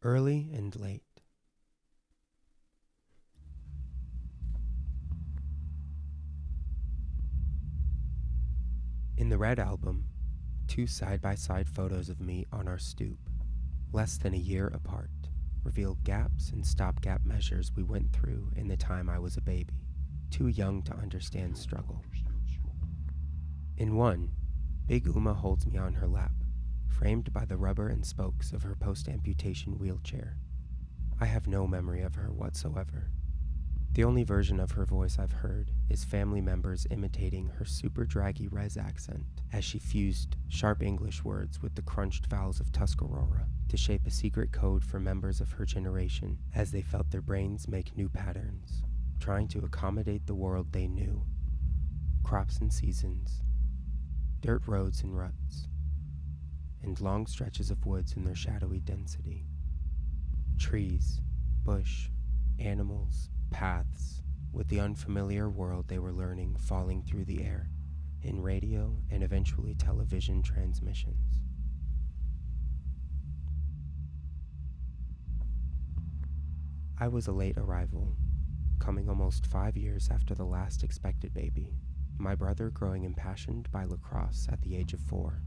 Early and late. In the red album, 2 side-by-side photos of me on our stoop, less than a year apart, reveal gaps and stopgap measures we went through in the time I was a baby, too young to understand struggle. In one, Big Uma holds me on her lap, framed by the rubber and spokes of her post-amputation wheelchair. I have no memory of her whatsoever. The only version of her voice I've heard is family members imitating her super draggy res accent as she fused sharp English words with the crunched vowels of Tuscarora to shape a secret code for members of her generation as they felt their brains make new patterns, trying to accommodate the world they knew. Crops and seasons, dirt roads and ruts, and long stretches of woods in their shadowy density. Trees, bush, animals, paths, with the unfamiliar world they were learning falling through the air in radio and eventually television transmissions. I was a late arrival, coming almost 5 years after the last expected baby, my brother growing impassioned by lacrosse at the age of 4.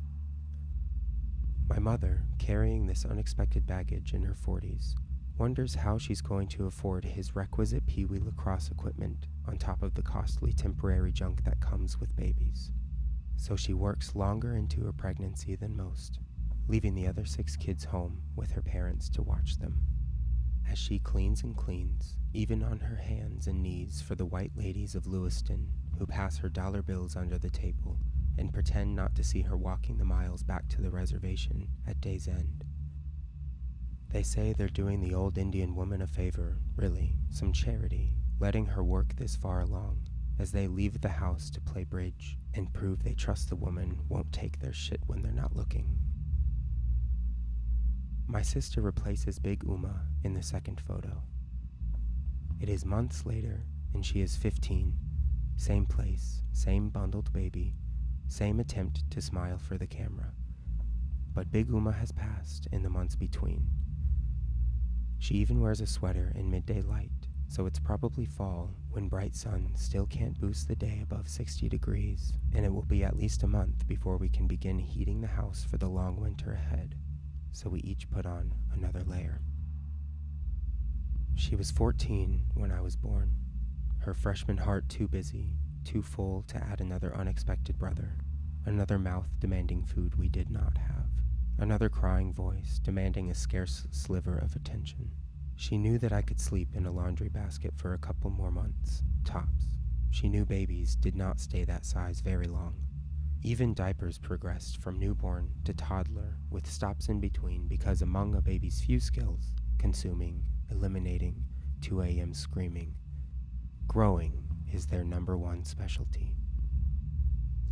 My mother, carrying this unexpected baggage in her 40s, wonders how she's going to afford his requisite peewee lacrosse equipment on top of the costly temporary junk that comes with babies. So she works longer into her pregnancy than most, leaving the other 6 kids home with her parents to watch them. As she cleans and cleans, even on her hands and knees for the white ladies of Lewiston who pass her dollar bills under the table and pretend not to see her walking the miles back to the reservation at day's end. They say they're doing the old Indian woman a favor, really, some charity, letting her work this far along, as they leave the house to play bridge and prove they trust the woman won't take their shit when they're not looking. My sister replaces Big Uma in the second photo. It is months later, and she is 15, same place, same bundled baby, same attempt to smile for the camera. But Big Uma has passed in the months between. She even wears a sweater in midday light, so it's probably fall when bright sun still can't boost the day above 60 degrees, and it will be at least a month before we can begin heating the house for the long winter ahead, so we each put on another layer. She was 14 when I was born, her freshman heart too busy, too full to add another unexpected brother, another mouth demanding food we did not have. Another crying voice demanding a scarce sliver of attention. She knew that I could sleep in a laundry basket for a couple more months, tops. She knew babies did not stay that size very long. Even diapers progressed from newborn to toddler with stops in between because among a baby's few skills, consuming, eliminating, 2 a.m. screaming, growing is their number one specialty.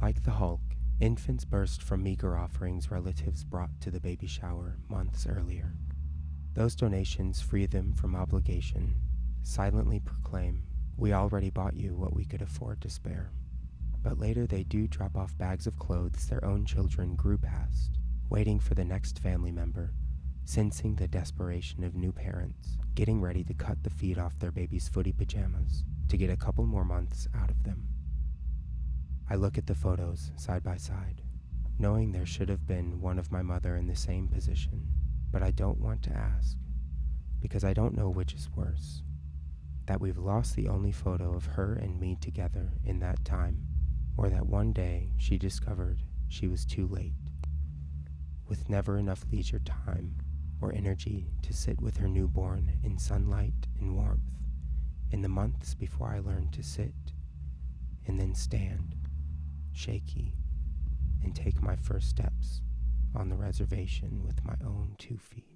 Like the Hulk, infants burst from meager offerings relatives brought to the baby shower months earlier. Those donations free them from obligation, silently proclaim, "We already bought you what we could afford to spare." But later they do drop off bags of clothes their own children grew past, waiting for the next family member, sensing the desperation of new parents, getting ready to cut the feet off their baby's footy pajamas to get a couple more months out of them. I look at the photos side by side, knowing there should have been one of my mother in the same position, but I don't want to ask, because I don't know which is worse, that we've lost the only photo of her and me together in that time, or that one day she discovered she was too late, with never enough leisure time or energy to sit with her newborn in sunlight and warmth in the months before I learned to sit and then stand, shaky, and take my first steps on the reservation with my own 2 feet.